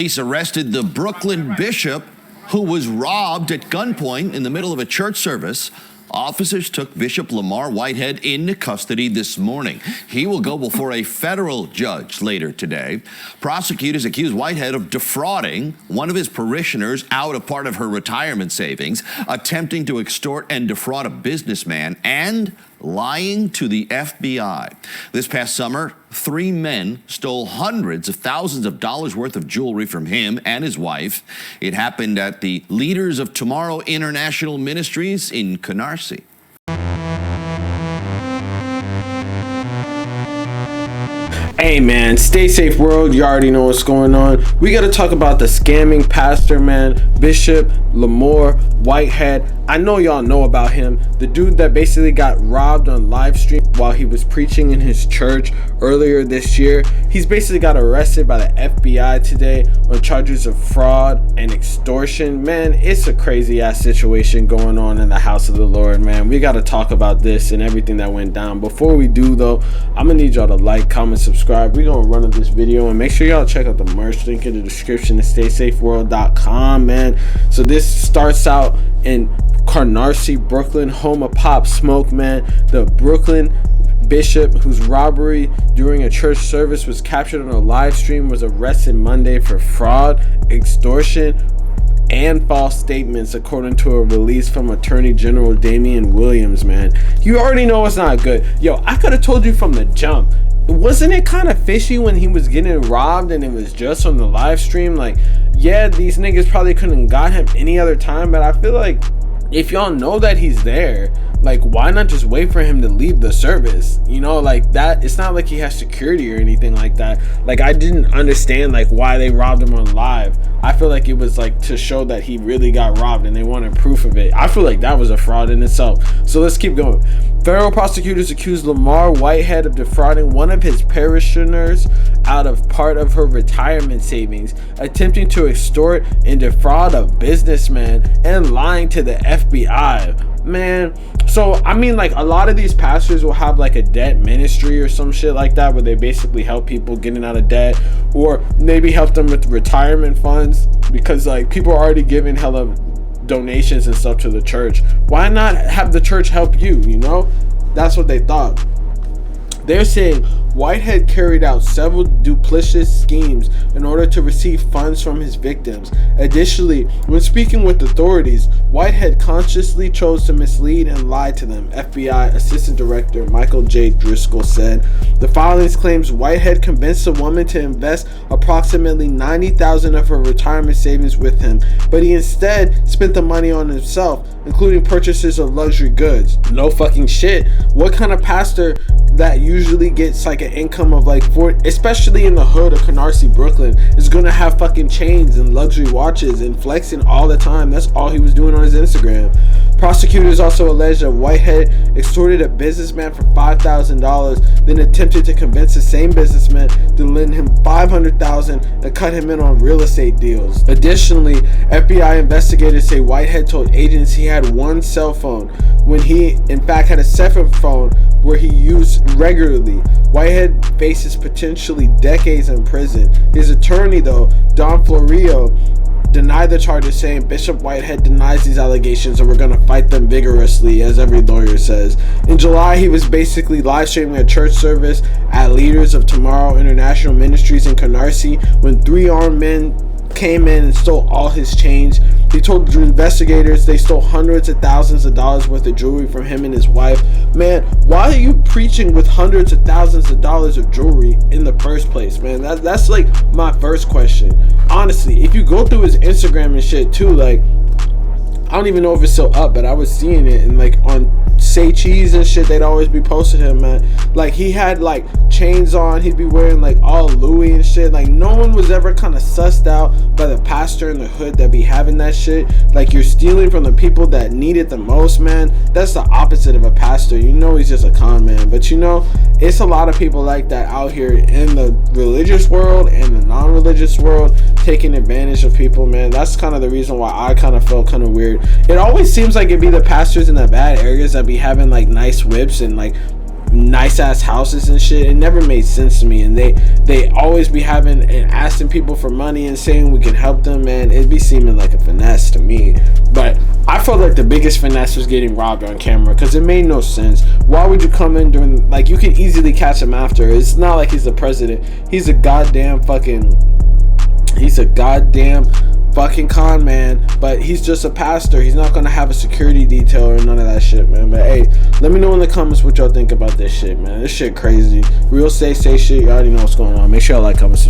Police arrested the Brooklyn bishop who was robbed at gunpoint in the middle of a church service. Officers took Bishop Lamor Whitehead into custody this morning. He will go before a federal judge later today. Prosecutors accuse Whitehead of defrauding one of his parishioners out of part of her retirement savings, attempting to extort and defraud a businessman, and lying to the FBI. This past summer, 3 men stole hundreds of thousands of dollars worth of jewelry from him and his wife. It happened at the Leaders of Tomorrow International Ministries in Canarsie. Hey man, stay safe world, you already know what's going on. We gotta talk about the scamming pastor, man, Bishop Lamor Whitehead. I know y'all know about him. The dude that basically got robbed on live stream while he was preaching in his church earlier this year. He's basically got arrested by the FBI today on charges of fraud and extortion. Man, it's a crazy ass situation going on in the house of the Lord, man. We gotta talk about this and everything that went down. Before we do though, I'm gonna need y'all to like, comment, subscribe. We're gonna run up this video and make sure y'all check out the merch link in the description at staysafeworld.com, man. So this starts out in Canarsie, Brooklyn, home of Pop Smoke, man. The Brooklyn bishop whose robbery during a church service was captured on a live stream was arrested Monday for fraud, extortion, and false statements, according to a release from Attorney General Damian Williams, man. You already know it's not good. Yo, I could have told you from the jump. Wasn't it kind of fishy when he was getting robbed and it was just on the live stream? Like, yeah, these niggas probably couldn't got him any other time, but I feel like if y'all know that he's there, like, why not just wait for him to leave the service? You know, like that. It's not like he has security or anything like that. Like, I didn't understand like why they robbed him on live. I feel like it was like to show that he really got robbed and they wanted proof of it. I feel like that was a fraud in itself. So let's keep going. Federal prosecutors accused Lamor Whitehead of defrauding one of his parishioners out of part of her retirement savings, attempting to extort and defraud a businessman, and lying to the FBI. Man, so I mean, like, a lot of these pastors will have like a debt ministry or some shit like that, where they basically help people getting out of debt, or maybe help them with retirement funds, because like people are already giving hella donations and stuff to the church. Why not have the church help you? You know, that's what they thought. They're saying Whitehead carried out several duplicitous schemes in order to receive funds from his victims. Additionally, when speaking with authorities, Whitehead consciously chose to mislead and lie to them, FBI Assistant Director Michael J. Driscoll said. The filings claims Whitehead convinced a woman to invest approximately $90,000 of her retirement savings with him, but he instead spent the money on himself, including purchases of luxury goods. No fucking shit. What kind of pastor that usually gets like an income of like 40, especially in the hood of Canarsie, Brooklyn, is gonna have fucking chains and luxury watches and flexing all the time? That's all he was doing on his Instagram. Prosecutors also alleged that Whitehead extorted a businessman for $5,000, then attempted to convince the same businessman to lend him $500,000 and cut him in on real estate deals. Additionally, FBI investigators say Whitehead told agents he had one cell phone when he in fact had a second phone where he used regularly. Whitehead faces potentially decades in prison. His attorney, though, Don Florio, denied the charges, saying Bishop Whitehead denies these allegations and we're going to fight them vigorously, as every lawyer says. In July, he was basically live streaming a church service at Leaders of Tomorrow International Ministries in Canarsie when 3 armed men came in and stole all his change. He told the investigators they stole hundreds of thousands of dollars worth of jewelry from him and his wife. Man, why are you preaching with hundreds of thousands of dollars of jewelry in the first place, man? That's like my first question. Honestly, if you go through his Instagram and shit too, like, I don't even know if it's still up, but I was seeing it, and like on Say Cheese and shit, they'd always be posting him, man. Like, he had like chains on, he'd be wearing like all Louis and shit. Like, no one was ever kind of sussed out by the pastor in the hood that be having that shit. Like, you're stealing from the people that need it the most, man. That's the opposite of a pastor. You know, he's just a con man. But you know, it's a lot of people like that out here in the religious world and the non-religious world, taking advantage of people, man. That's kind of the reason why I kind of felt kind of weird. It always seems like it'd be the pastors in the bad areas that be having like nice whips and like nice ass houses and shit. It never made sense to me. And they always be having and asking people for money and saying we can help them, man. It'd be seeming like a finesse to me. But I felt like the biggest finesse was getting robbed on camera, because it made no sense. Why would you come in during, like, you can easily catch him after. It's not like he's the president. He's a goddamn fucking con man, but he's just a pastor. He's not gonna have a security detail or none of that shit, man. But hey, let me know in the comments what y'all think about this shit, man. This shit crazy. Real say shit. You already know what's going on. Make sure y'all like, comment, subscribe.